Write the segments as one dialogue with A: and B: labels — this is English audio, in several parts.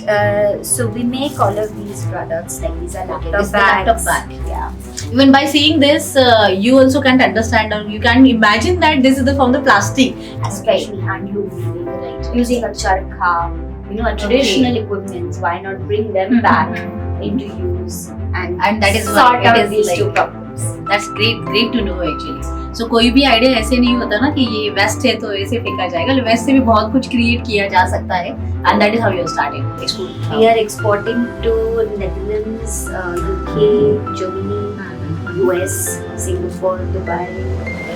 A: So we make all of these products, like these are laptop
B: this is the
A: bags.
B: laptop bag.
A: Yeah.
B: Even by seeing this, you also can't understand or you can't imagine that this is from the plastic.
A: Especially hand-loom weaving,
B: Right.
A: using a charkha, a traditional equipment. Why not bring them back into use and
B: that is
A: sort
B: why it
A: out
B: is
A: these
B: like-
A: two problems.
B: That's great to know actually. So कोई भी idea ऐसे नहीं होता ना कि ये waste है तो ऐसे फेंका जाएगा. वेस्ट से भी बहुत कुछ क्रिएट किया जा सकता है. And that is how you started exporting.
A: We are exporting to Netherlands, UK, Germany, US, Singapore, Dubai,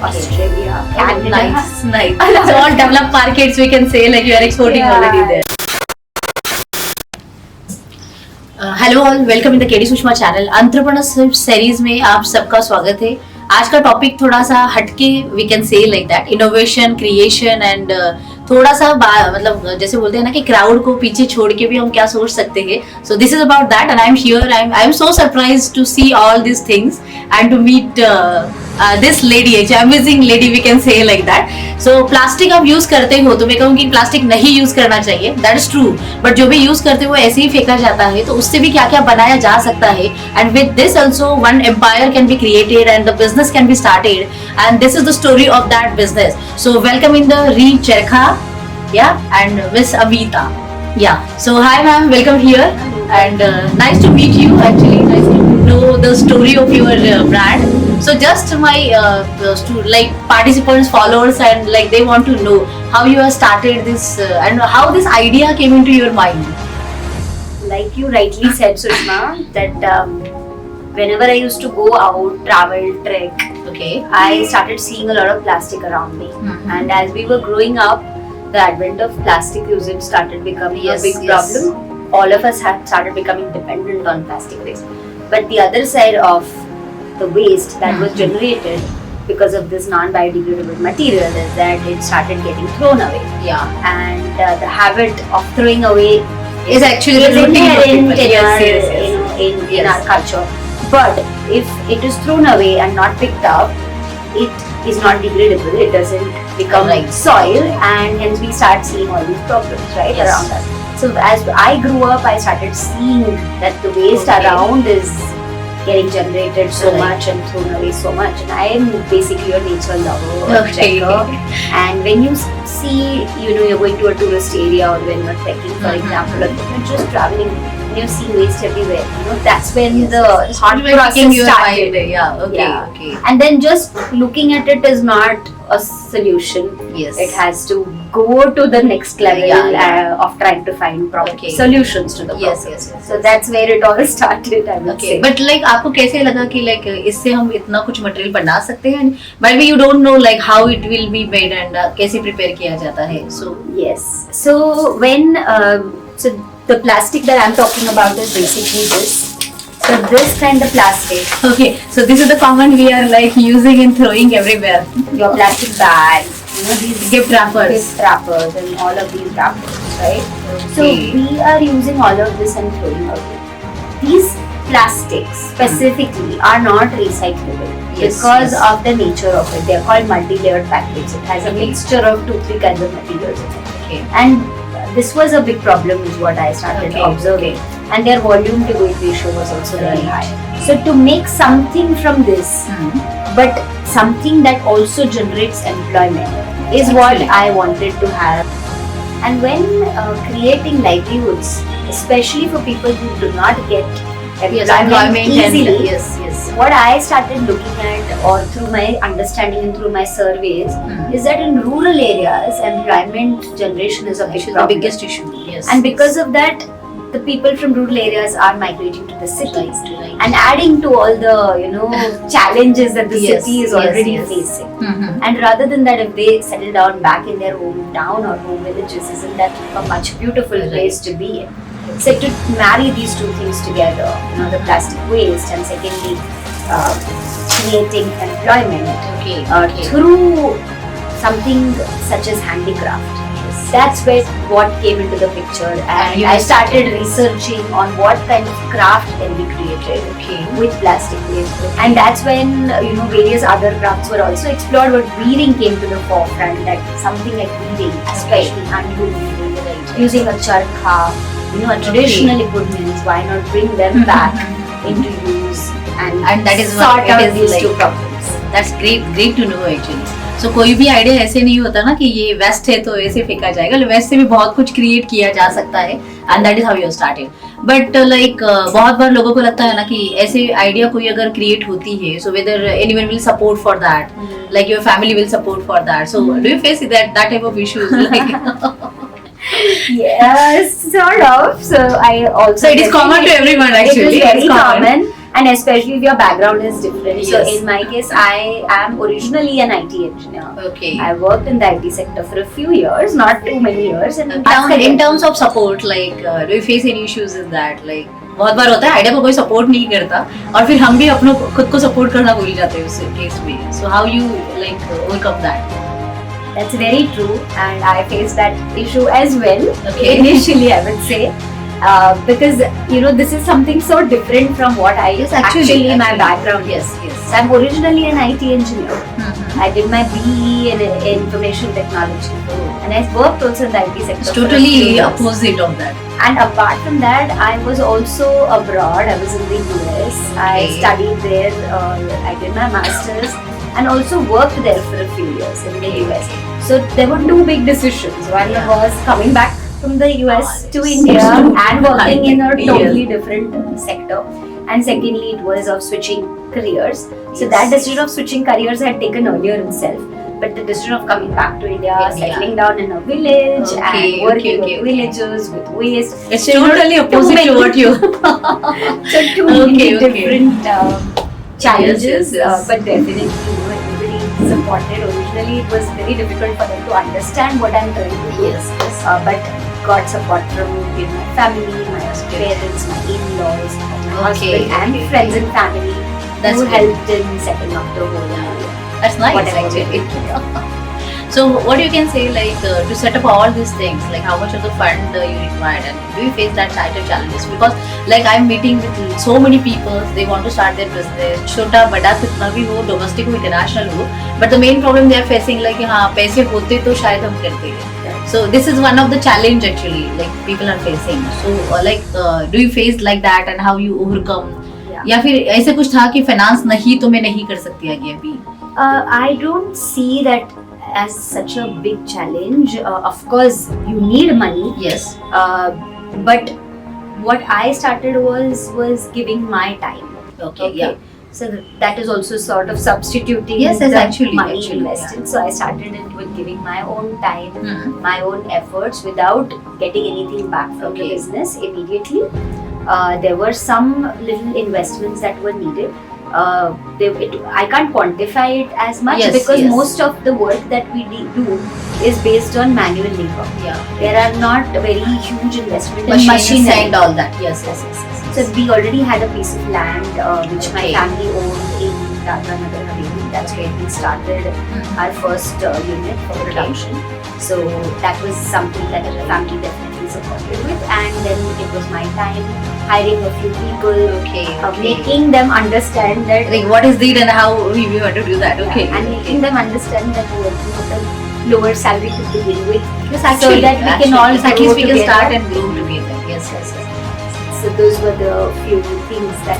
A: Australia, Canada.
B: Nice. So all developed markets we can say like you are exporting already there. Hello all, welcome in the KDSushma channel. Entrepreneurship series में आप सबका स्वागत है. आज का topic थोड़ा सा हटके we can say like that, innovation, creation and थोड़ा सा मतलब जैसे बोलते हैं ना कि क्राउड को पीछे छोड़ के भी हम क्या सोच सकते हैं. So this is about that and I am here. I am so surprised to see all this things and to meet this lady, amazing lady we can say like that. So plastic आप use करते हो तो मैं कहूँगी plastic नहीं use करना चाहिए, that is true. But जो भी यूज करते हो वो ऐसे ही फेंका जाता है, तो उससे भी क्या क्या बनाया जा सकता है. And with this also one empire can be created and the business can be started and this is the story of that business. So welcome in the re Charkha, and Miss Amita. So hi ma'am, welcome here and nice to meet you. Actually, nice to know the story of your brand. So just my like participants, followers, and like they want to know how you have started this and how this idea came into your mind.
A: Like you rightly said, Sushma, that whenever I used to go out, travel, trek,
B: Okay.
A: I started seeing a lot of plastic around me. And as we were growing up, the advent of plastic usage started becoming a big problem. All of us had started becoming dependent on plastic waste. But the other side of the waste that was generated because of this non-biodegradable material is that it started getting thrown away. And the habit of throwing away
B: Is actually the routine of
A: inherent
B: people.
A: in our culture. But if it is thrown away and not picked up, it is not degradable. It doesn't become soil, and hence we start seeing all these problems around us. So as I grew up, I started seeing that the waste around is getting generated so much and thrown away so much. And I am basically a nature lover, a trekker. And when you see, you're going to a tourist area or when you're trekking, for example, or you're just traveling, and you see waste everywhere. That's when the thought process started.
B: Okay.
A: And then just looking at it is not a solution. It has to go to the next level of trying to find proper solutions to the problem. So that's where it all started, I would say.
B: But like आपको कैसे लगा कि like इससे हम इतना कुछ material बना सकते हैं? But you don't know like how it will be made and कैसे प्रिपेयर किया जाता है. So
A: yes. So when so the plastic that I'm talking about is basically this. So this kind of plastic.
B: Okay. So this is the common we are like using and throwing everywhere.
A: Your plastic bags, these
B: gift wrappers,
A: and all of these wrappers, right? So we are using all of this and throwing away. These plastics specifically are not recyclable because of the nature of it. They are called multi-layered packaging. It has a mixture of 2-3 kinds of materials in it. And this was a big problem, is what I started observing. And their volume to weight ratio was also very high. So to make something from this, but something that also generates employment, is what I wanted to have. And when creating livelihoods, especially for people who do not get employment easily, what I started looking at, or through my understanding and through my surveys, is that in rural areas, employment generation is a big problem.
B: The biggest issue.
A: And because of that, the people from rural areas are migrating to the cities and adding to all the challenges that the city is already facing. And rather than that, if they settle down back in their hometown or home villages, isn't that a much beautiful place to be in? So to marry these two things together, the plastic waste and secondly creating employment through something such as handicraft. That's where what came into the picture, and I started researching on what kind of craft can be created with plastic waste. And that's when various other crafts were also explored, but weaving came to the forefront. That something like weaving, especially handloom weaving, using a charkha, traditional equipments, why not bring them back into use and
B: that is
A: sort
B: what
A: out
B: it is
A: these
B: like.
A: two problems.
B: That's great to know actually. So कोई भी idea ऐसे नहीं होता ना कि ये waste है तो ऐसे फेंका जाएगा, वेस्ट से भी बहुत कुछ क्रिएट किया जा सकता है, and that is how you started. But like बहुत बार लोगों को लगता है ना कि ऐसे आइडिया कोई अगर क्रिएट होती है, so whether anyone will support for that, like your family will support for that. So do you face that type of issues like
A: Yes, sort of. So I also,
B: so it is common to everyone actually.
A: It is very
B: It's
A: common, and especially if your background is different. So
B: Yes.
A: in my case, I am originally an IT engineer.
B: Okay.
A: I worked in the IT sector for a few years, not too many years. And
B: in terms of support, like do you face any issues in that? Like बहुत बार होता है idea को कोई support नहीं करता और फिर हम भी अपनों खुद को सपोर्ट करना भूल जाते हैं उस केस में. So how you like overcome that?
A: That's very true, and I faced that issue as well.
B: Okay.
A: Initially, I would say, because this is something so different from what I actually my background.
B: Yes.
A: So I'm originally an IT engineer. I did my BE in information technology, and I worked also in the IT sector.
B: It's totally opposite of that.
A: And apart from that, I was also abroad. I was in the US. I studied there. I did my masters. And also worked there for a few years in the US. So there were two big decisions. One was coming back from the US to India and working in a totally different sector. And secondly, it was of switching careers. So that decision of switching careers I had taken earlier itself. But the decision of coming back to India, settling down in a village and working with villagers, with waste.
B: It's totally opposite to what you...
A: So two different challenges, but definitely everybody supported. Originally it was very difficult for them to understand what I'm trying to do. But got support from my family, my parents, my in-laws, my husband and friends and family who helped in setting up the whole
B: That's nice actually. So what you can say, like to set up all these things, like how much of the fund you required, and do you face that type of challenges? Because like I'm meeting with so many people, they want to start their business, छोटा बड़ा कितना भी हो, domestic हो, international हो, but the main problem they are facing like हाँ पैसे होते तो शायद हम करते हैं. So this is one of the challenge actually like people are facing. So do you face like that and how you overcome? या फिर ऐसे कुछ था कि फाइनेंस नहीं तो मैं नहीं कर सकती आगे अभी?
A: I don't see that as such a big challenge. Of course, you need money.
B: Yes.
A: But what I started was giving my time.
B: Okay. Yeah.
A: So that is also sort of substituting
B: actually,
A: money invested. So I started it with giving my own time, my own efforts without getting anything back from the business immediately. There were some little investments that were needed. I can't quantify it as much because most of the work that we do is based on manual labor. There are not very huge investment in machines
B: and all that. Yes.
A: So we already had a piece of land which my family owned in Dadra-Nagar Haveli. That's where we started our first unit for production. So that was something that the family definitely supported with, and then it was my time hiring a few people, making them understand that
B: like what is it and how we want to do that.
A: And making them understand that we working with a lower salary to begin with.
B: Yes, actually,
A: so that we can all
B: at least we can start and grow together. Yes.
A: So those were the few things that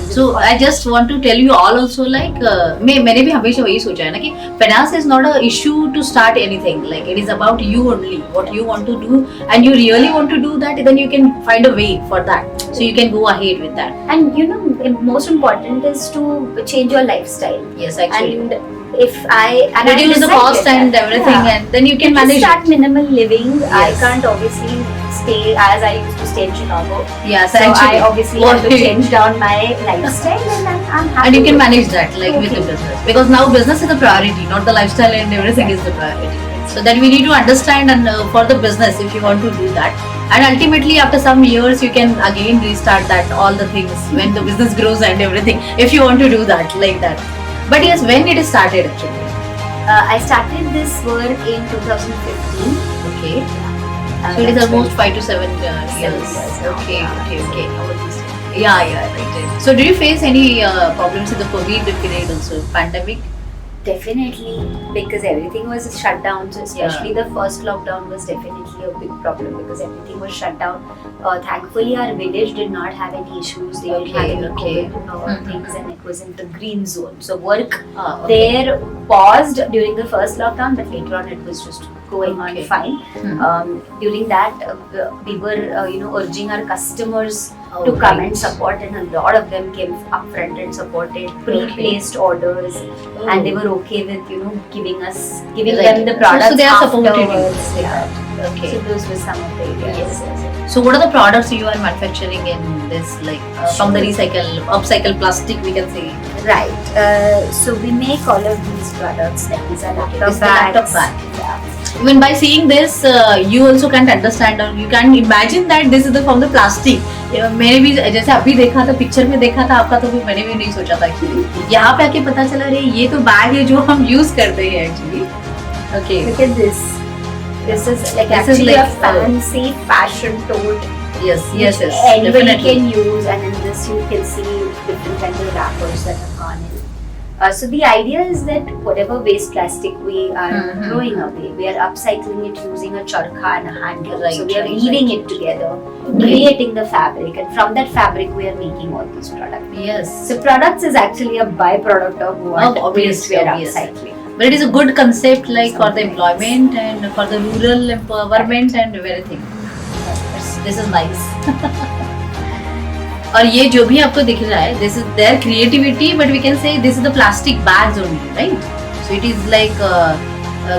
B: So I just want to tell you all also like मैंने भी हमेशा वही सोचा है ना कि finance is not a issue to start anything. Like it is about you only, what you want to do, and you really want to do that, then you can find a way for that. So you can go ahead with that.
A: And most important is to change your lifestyle.
B: Yes, actually.
A: And if I
B: reduce the cost and everything, and then you can manage.
A: Start minimal living. I can't obviously stay as I used to stay in Chicago.
B: Yes,
A: so
B: actually.
A: I obviously have to change down my lifestyle, and I'm happy.
B: And you can manage that like with the business, because now business is the priority, not the lifestyle and everything is the priority. So that we need to understand, and for the business, if you want to do that, and ultimately after some years you can again restart that all the things when the business grows and everything. If you want to do that like that. But yes, when it started actually?
A: I started this work in 2015.
B: Okay. So it is almost 5 to 7 years. Okay. Yeah, right. So do you face any problems in the COVID period also, pandemic?
A: Definitely, because everything was shut down. So especially the first lockdown was definitely a big problem because everything was shut down. Thankfully, our village did not have any issues. They didn't have any COVID things, and it was in the green zone. So work there paused during the first lockdown, but later on it was just going on fine. During that, we were urging our customers to come and support, and a lot of them came up front and supported pre-placed orders, and they were okay with giving them the products.
B: So they are supported you.
A: Yeah. Okay. So those were some of the areas.
B: Yes. So what are the products you are manufacturing in this, like from the upcycle plastic, we can say?
A: Right. So we make all of these products. Like these are laptop bags. Yeah.
B: Even by seeing this, you also can't understand or you can't imagine that this is from the plastic. मैंने भी जैसे अभी देखा था, picture में देखा था आपका, तो भी मैंने भी नहीं सोचा था एक्चुअली. यहाँ पे आके पता चला अरे ये तो बैग है जो हम यूज करते हैं actually. Okay.
A: Look at this. This is like actually a fancy fashion tote.
B: Yes.
A: Anybody
B: definitely
A: can use, and in this you can see different kinds of wrappers that have gone in. So the idea is that whatever waste plastic we are throwing away, we are upcycling it using a charkha and a handle. So we are weaving it together, creating the fabric, and from that fabric we are making all these products.
B: Yes.
A: So products is actually a byproduct of what we are upcycling.
B: But it is a good concept, like for the employment and for the rural empowerment and everything. This is nice. और ये जो भी आपको दिख रहा है, this is their creativity, but we can say this is the plastic bags only, right? So it is like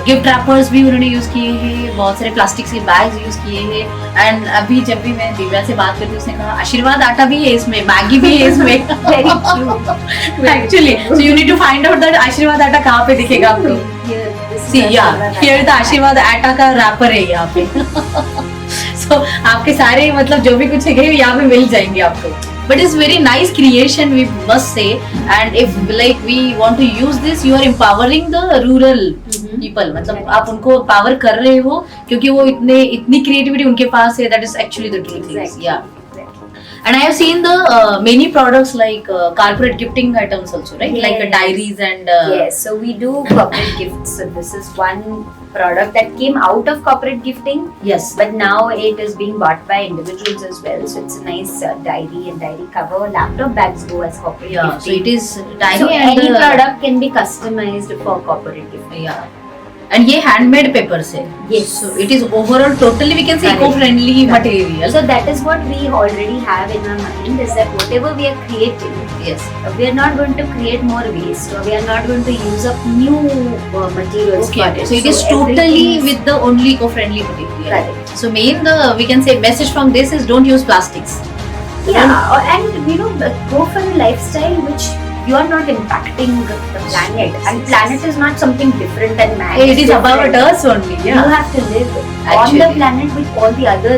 B: gift wrappers भी उन्होंने यूज किए हैं, बहुत सारे प्लास्टिक के बैग्स यूज किए हैं. एंड अभी जब भी मैं दिव्या से बात करती हूँ, उसने कहा आशीर्वाद आटा भी है इसमें, मैगी भी है इसमें.
A: Very true.
B: Actually, so you need to find out that आशीर्वाद आटा कहाँ पे दिखेगा आपको. See, yeah, here the आशीर्वाद आटा का रैपर है यहाँ पे. So आपके सारे मतलब जो भी कुछ है यहाँ पे मिल जाएंगे आपको. But it's very nice creation, we must say. And if like we want to use this, you are empowering the rural people. मतलब आप उनको empower कर रहे हो क्योंकि वो इतनी creativity उनके पास है. That is actually the true thing. Yeah. And I have seen the many products like corporate gifting items also, right?
A: Yes.
B: Like diaries and
A: yes. So we do corporate gifts. So this is one product that came out of corporate gifting.
B: Yes.
A: But now it is being bought by individuals as well. So it's a nice diary and diary cover. Laptop bags go as corporate gifting.
B: So it is diary
A: so
B: and
A: any product can be customized for corporate gifting.
B: Yeah. And ये handmade papers है.
A: Yes.
B: So it is overall totally we can say eco-friendly material.
A: So that is what we already have in our mind, is that whatever we are creating,
B: Yes.
A: we are not going to create more waste, or we are not going to use up new materials.
B: Okay.
A: For it.
B: So it is totally with the only eco-friendly material.
A: Correct.
B: So main we can say message from this is don't use plastics.
A: Yeah, and go for a lifestyle which you are not impacting the planet, and planet is not something different than man.
B: It is about us only. Yeah.
A: You have to live on the planet with all the other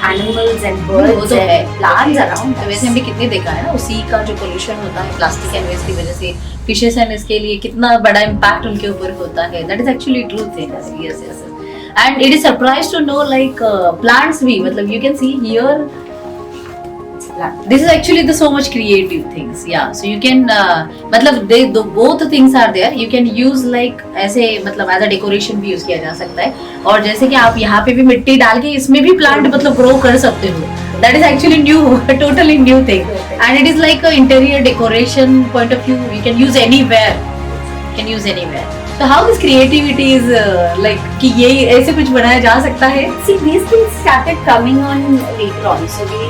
A: animals and birds and plants around.
B: तो वैसे हमने कितने देखा है ना, उसी का जो पोल्यूशन होता है प्लास्टिक एंड वेस्ट की वजह से फिशेस एंड इसके लिए कितना बड़ा इम्पैक्ट उनके ऊपर होता है. That is actually true thing. Yes. And it is surprise to know like plants भी, मतलब you can see here this is actually the so much creative things. Yeah, so you can मतलब both things are there. You can use like ऐसे मतलब as a decoration भी use किया जा सकता है. और जैसे कि आप यहाँ पे भी मिट्टी डाल के इसमें भी प्लांट मतलब ग्रो कर सकते हो. That is actually new, totally new thing. And it is like a interior decoration point of view. You can use anywhere. So how this creativity is like कि ये ऐसे कुछ बनाया जा सकता है?
A: See, these things started coming on later on. So we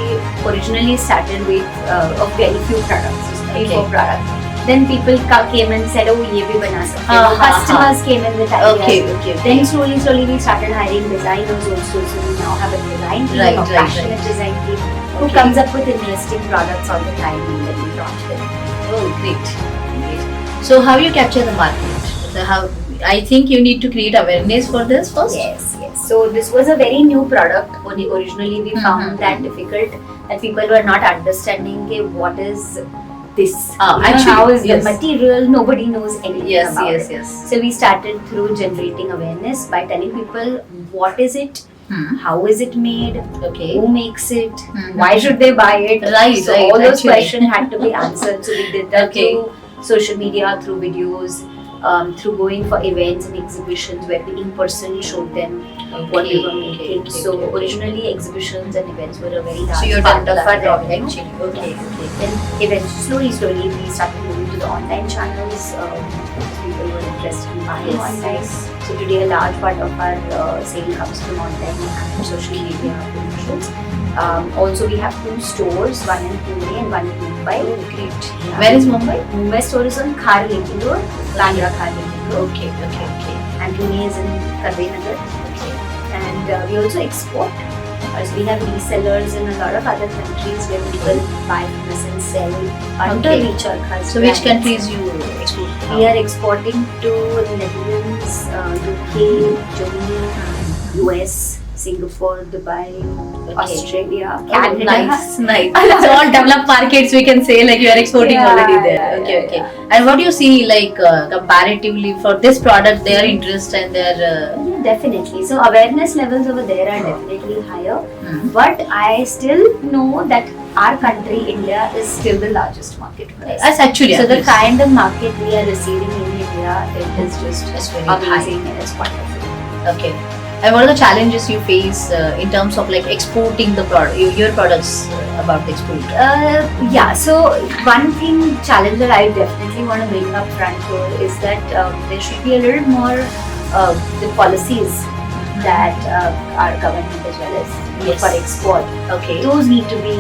A: originally started with a very few products, just 3-4 products. Then people came and said, "Oh, ये भी बना सकते हो." Customers came in with ideas.
B: Okay.
A: Then slowly we started hiring designers also. So we now have a design team, a passionate design team who comes up with interesting products all the time, and then we launch them.
B: Oh, great. So how you capture the market? So how I think you need to create awareness for this first.
A: Yes. So this was a very new product. Originally we found that difficult, that people were not understanding what is this.
B: Actually,
A: how is the material? Nobody knows anything about it.
B: Yes.
A: So we started through generating awareness by telling people what is it, how is it made, who makes it, why should they buy it.
B: Right.
A: So all those questions had to be answered. So we did that through social media, through videos, through going for events and exhibitions where we in person showed them what we were making. So originally exhibitions and events were a very large part of our revenue.
B: Okay.
A: Then eventually, slowly we started moving to the online channels. People were interested in buying online. So today a large part of our sale comes from online and social media promotions. Also we have 2 stores, one in Pune and one in Mumbai.
B: Oh, great. Yeah. Where is Mumbai?
A: Mumbai store is on Khar Linking Road, Landra Khar Linking Road.
B: Okay.
A: And Pune is in Karvinagar.
B: Okay.
A: And we also export. So we have resellers in a lot of other countries where people buy from us and sell under Recharge.
B: So which countries you export?
A: We are exporting to Netherlands, UK, Germany, US, Singapore, Dubai, Australia, Canada.
B: Nice. So all developed markets we can say, like you are exporting already there. Okay. And what do you see like comparatively for this product, their interest and their
A: definitely. So awareness levels over there are definitely higher. But I still know that our country, India, is still the largest market for us.
B: That's actually.
A: So the kind of market we are receiving in India, it is just
B: very
A: amazing
B: high.
A: and it's wonderful.
B: Okay. And what are the challenges you face in terms of like exporting the product, your products about the export?
A: So one thing challenge that I definitely want to bring up front here is that there should be a little more the policies that are government as well as for export.
B: Okay.
A: Those need to be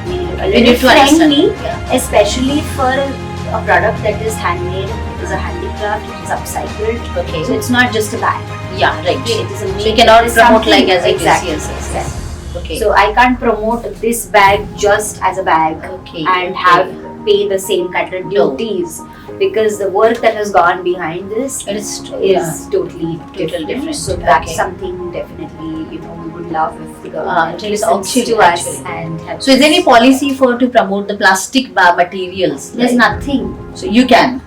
A: made a
B: We need
A: little
B: to understand.
A: friendly,
B: Yeah.
A: especially for a product that is handmade, it is a handicraft, it is upcycled.
B: Okay.
A: So it's not just a bag.
B: Yeah, right.
A: Okay, it is a
B: So
A: made,
B: you cannot
A: it is
B: promote
A: something-
B: like as it is.
A: exactly.
B: Yes. Okay.
A: So I can't promote this bag just as a bag
B: Okay.
A: and have pay the same kind of duties, because the work that has gone behind this
B: It is
A: totally different. So that's something definitely we would love if the government
B: it is
A: listens to us and helps.
B: So is there any policy for to promote the plastic materials?
A: There's
B: like,
A: nothing.
B: So you can.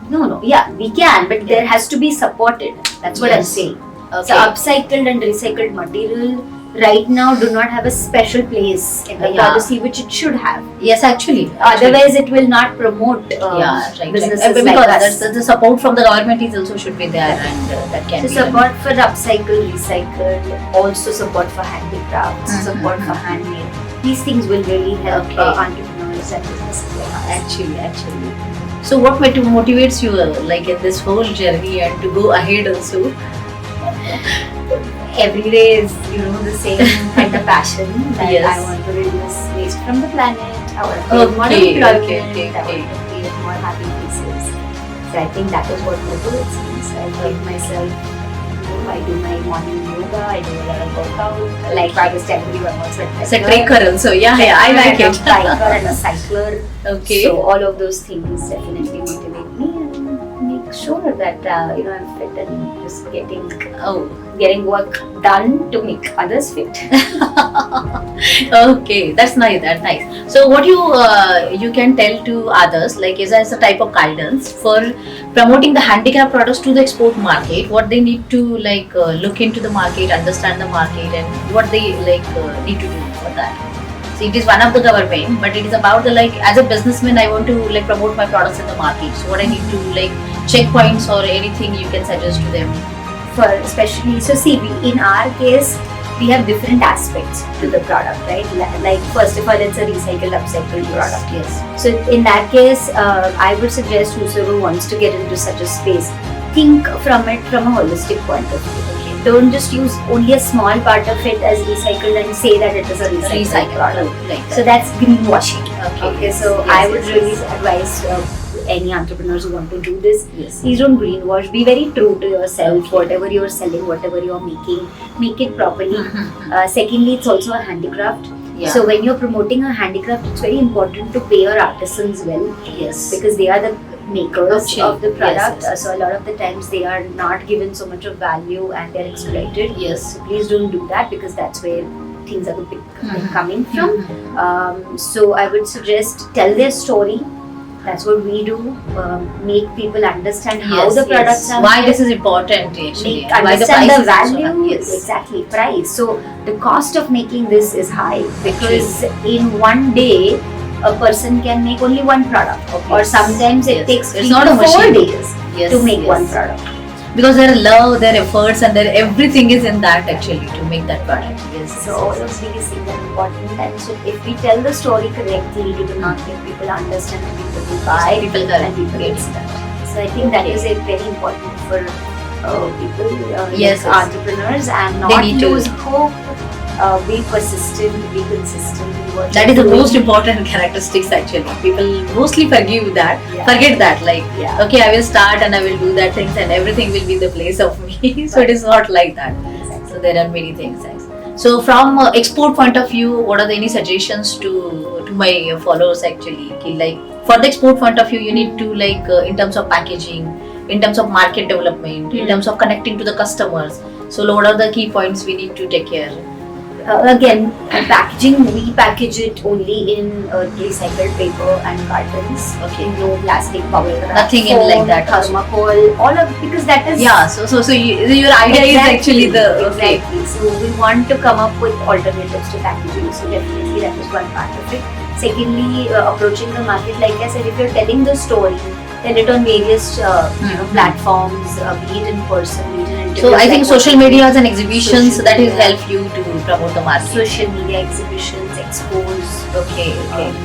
A: No. Yeah, we can, but there has to be supported. That's what I'm saying.
B: Okay.
A: So upcycled and recycled material right now do not have a special place in the policy, which it should have.
B: Yes, actually.
A: Otherwise, it will not promote businesses
B: Because
A: like us.
B: the support from the government is also should be there, and that can
A: So
B: be
A: support for upcycle, recycle, also support for handicrafts, support for handmade. These things will really help entrepreneurs and businesses like us.
B: Actually. So what motivates you like in this whole journey and to go ahead also?
A: Every day is the same kind of passion that
B: Yes.
A: I want to reduce waste from the planet. I want to create more employment. I want to create more happy faces. So I think that is what motivates me. So I give myself. I do my morning yoga. I do a lot of workout. Like I was telling you, I'm also
B: It's a tracker also. Yeah, I like it.
A: I'm a biker and a cycler.
B: Okay.
A: So all of those things definitely motivate me and make sure that I'm fit and just getting work done to make others fit.
B: Okay, that's nice. So what you can tell to others, like as a type of guidance for promoting the handicraft products to the export market, what they need to look into the market, understand the market, and what they need to do for that. So it is one of the government, but it is about the as a businessman, I want to promote my products in the market. So what I need to checkpoints or anything you can suggest to them.
A: For especially, so see, in our case, we have different aspects to the product, right? Like first of all, it's a recycled, upcycled product.
B: Yes.
A: So in that case, I would suggest whosoever wants to get into such a space, think from it from a holistic point of view. Okay? Don't just use only a small part of it as recycled and say that it is a recycled product. So that's greenwashing. Okay. So I would really advise any entrepreneurs who want to do this, please don't greenwash. Be very true to yourself. Whatever you're selling, whatever you're making, make it properly. Secondly, it's also a handicraft. So when you're promoting a handicraft, it's very important to pay your artisans well.
B: Yes.
A: Because they are the makers of the product.
B: Yes.
A: So a lot of the times they are not given so much of value and they're exploited.
B: Yes.
A: So please don't do that, because that's where things are coming from. So I would suggest tell their story. That's what we do. Make people understand how the products are
B: why
A: made.
B: this is important actually.
A: Understand the
B: price is
A: value. Exactly, price. So the cost of making this is high, because in one day a person can make only one product,
B: Okay.
A: or sometimes it
B: Yes.
A: takes
B: It's
A: 3
B: not
A: to
B: a
A: 4
B: machine.
A: days
B: Yes,
A: to make
B: yes.
A: one product.
B: Because their love, their efforts, and their everything is in that actually to make that product. Yes.
A: So all of these things are important, and so if we tell the story correctly to the market, people understand, and people will buy,
B: People
A: and people will
B: get
A: see.
B: that.
A: So I think that
B: Okay.
A: is very important for people,
B: Yes,
A: like
B: yes.
A: entrepreneurs, and
B: They
A: not
B: need to-
A: lose hope. Be persistent, be consistent in what
B: That
A: you're
B: is the
A: doing.
B: most important characteristics actually. People mostly forgive that,
A: Yeah.
B: forget that. Like,
A: Yeah.
B: okay, I will start and I will do that things and everything will be the place of me. So it is not like that. So there are many things. So from export point of view, what are the any suggestions to my followers actually? Ki like for the export point of view, you need to like in terms of packaging, in terms of market development, in terms of connecting to the customers. So what are the key points we need to take care?
A: Again, packaging, we package it only in recycled paper and cartons.
B: Okay.
A: No plastic bubble wrap,
B: Nothing in like that also.
A: thermocol, all of, because that is
B: Yeah, so your idea is actually the okay.
A: exactly. So we want to come up with alternatives to packaging. So definitely that is one part of it. Secondly, approaching the market, like I said, if you're telling the story, tell it on various platforms, be it in person, be it in interviews.
B: So I think
A: like
B: social
A: what we
B: media
A: did.
B: and exhibitions
A: Social
B: that will
A: media.
B: help you to promote the market.
A: Social media exhibitions, expos.
B: Okay.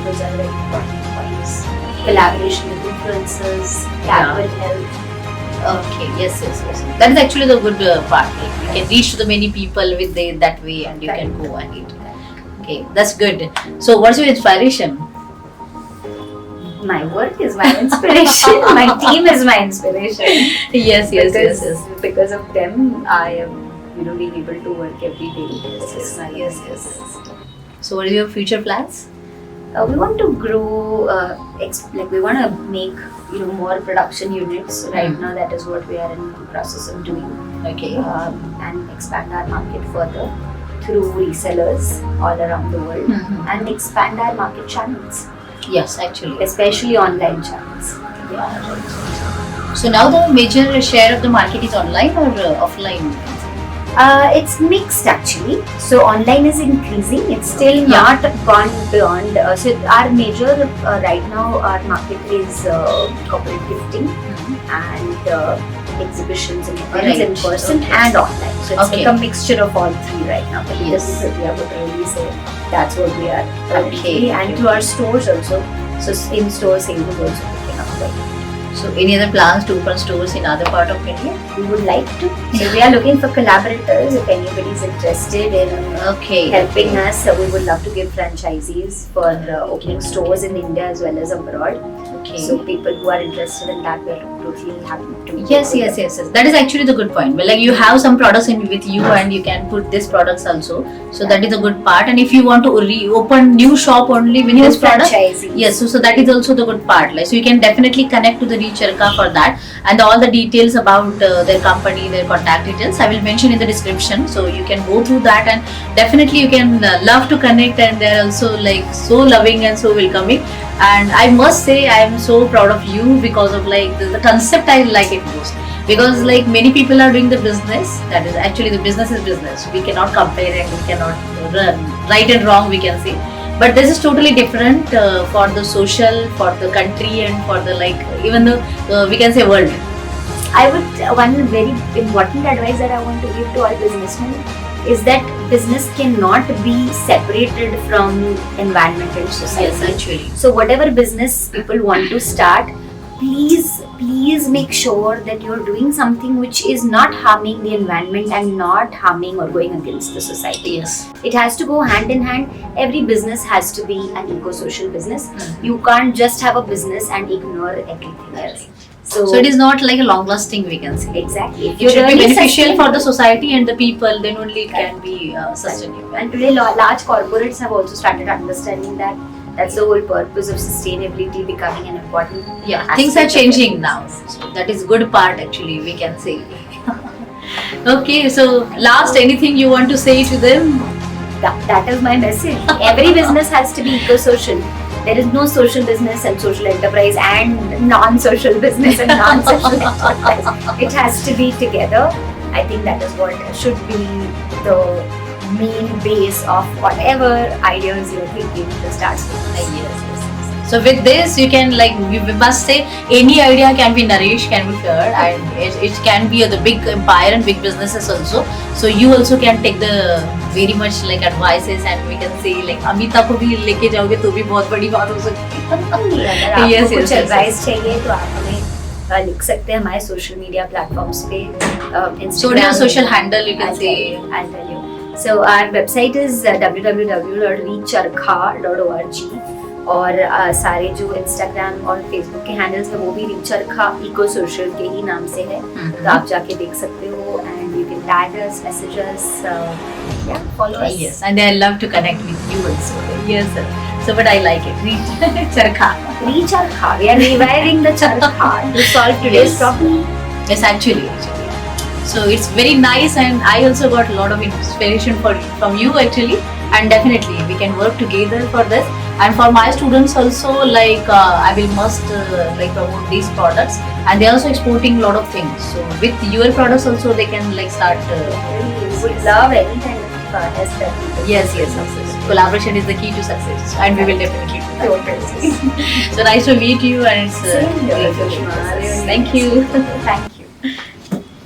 A: Those are very important points. Collaboration with influencers, that
B: Yeah.
A: will help.
B: Okay. Yes. That is actually the good part. Like, you can reach to the many people with that way, and you can go and eat. Okay, that's good. So what's your inspiration?
A: My work is my inspiration. My team is my inspiration.
B: Yes.
A: Because of them, I am being able to work every day.
B: Yes. So what are your future plans?
A: We want to grow, we want to make more production units. Right now, that is what we are in the process of doing,
B: Okay.
A: and expand our market further through resellers all around the world, and expand our market channels,
B: Yes, actually.
A: especially online channels.
B: Yeah, right. So now the major share of the market is online or offline?
A: It's mixed actually. So online is increasing. It's still not gone beyond. So our major right now, our market is corporate gifting and exhibitions and events
B: Right.
A: in person and online. So it's like a mixture of all three right now. But
B: Yes.
A: this is, I would really say that's what we are currently.
B: Okay.
A: And to our stores also. So in store sales is also picking up. Right?
B: So any other plans to open stores in other part of India?
A: We would like to. So we are looking for collaborators. If anybody is interested in
B: Okay.
A: helping us, we would love to give franchisees for opening stores in India as well as abroad.
B: Okay.
A: So people who are interested in that, we are totally happy to.
B: Yes. That is actually the good point. Well, like you have some products in with you, and you can put these products also. So that is a good part. And if you want to reopen new shop only with this product,
A: franchisees.
B: yes. So that is also the good part. Like so, you can definitely connect to the Recharka for that, and all the details about their company, their contact details, I will mention in the description. So you can go through that, and definitely you can love to connect. And they're also like so loving and so welcoming. And I must say I am so proud of you because of like the concept. I like it most because like many people are doing the business, that is actually the business is business. We cannot compare and we cannot run right and wrong, we can say. But this is totally different for the social, for the country, and for the like even the we can say world.
A: I would one very important advice that I want to give to all businessmen is that business cannot be separated from environment and society.
B: Yes, actually.
A: So whatever business people want to start, please make sure that you're doing something which is not harming the environment and not harming or going against the society.
B: Yes.
A: It has to go hand in hand. Every business has to be an eco-social business. You can't just have a business and ignore everything else. So
B: it is not like a long-lasting, we can say.
A: Exactly. If
B: It should be
A: really
B: beneficial for the
A: sustainable-
B: society and the people, then only it can be sustainable.
A: And today large corporates have also started understanding that that's the whole purpose of sustainability becoming an important
B: Things are
A: aspect of
B: changing
A: their
B: now.
A: business.
B: So that is good part actually, we can say. Okay, so last anything you want to say to them?
A: That is my message. Every business has to be eco-social. There is no social business and social enterprise and non-social business and non-social enterprise. It has to be together. I think that is what should be the main base of whatever ideas you're thinking to start with.
B: Yes. So with this, you can like we must say any idea can be nourished, can be shared, and it can be the big empire and big businesses also. So you also can take the very much like advices, and we can say like Amita को भी लेके जाओगे तो भी बहुत बड़ी बात हो सकती है.
A: अगर आपको कुछ एडवाइस चाहिए तो आप हमें लिख सकते हैं हमारे सोशल मीडिया प्लेटफॉर्म्स पे.
B: Instagram social handle you can say.
A: I'll tell you. So our website is www.reachcharkha.org और सारे जो इंस्टाग्राम और फेसबुक के हैंडल्स है वो भी रीचरखा इको सोशल के ही नाम से है. तो आप जाके देख सकते हो and you can tag us, message us, या follow us.
B: Yes, and I love to connect with you also. Yes, sir. So, but I like it. Charkha.
A: Recharkha. We are reviving the charkha to solve today's
B: Yes.
A: problem.
B: Yes, actually. So it's very nice, and I also got a lot of inspiration from you actually, and definitely we can work together for this. And for my students also, like I will must like promote these products, and they are also exporting a lot of things. So with your products also, they can like start.
A: We would love any kind of help that we can.
B: Yes, success. Collaboration is the key to success, and we will definitely do that.
A: Totally.
B: So nice to meet you, and it's
A: Same here,
B: great.
A: Sushma. Really
B: Thank you.
A: Thank you.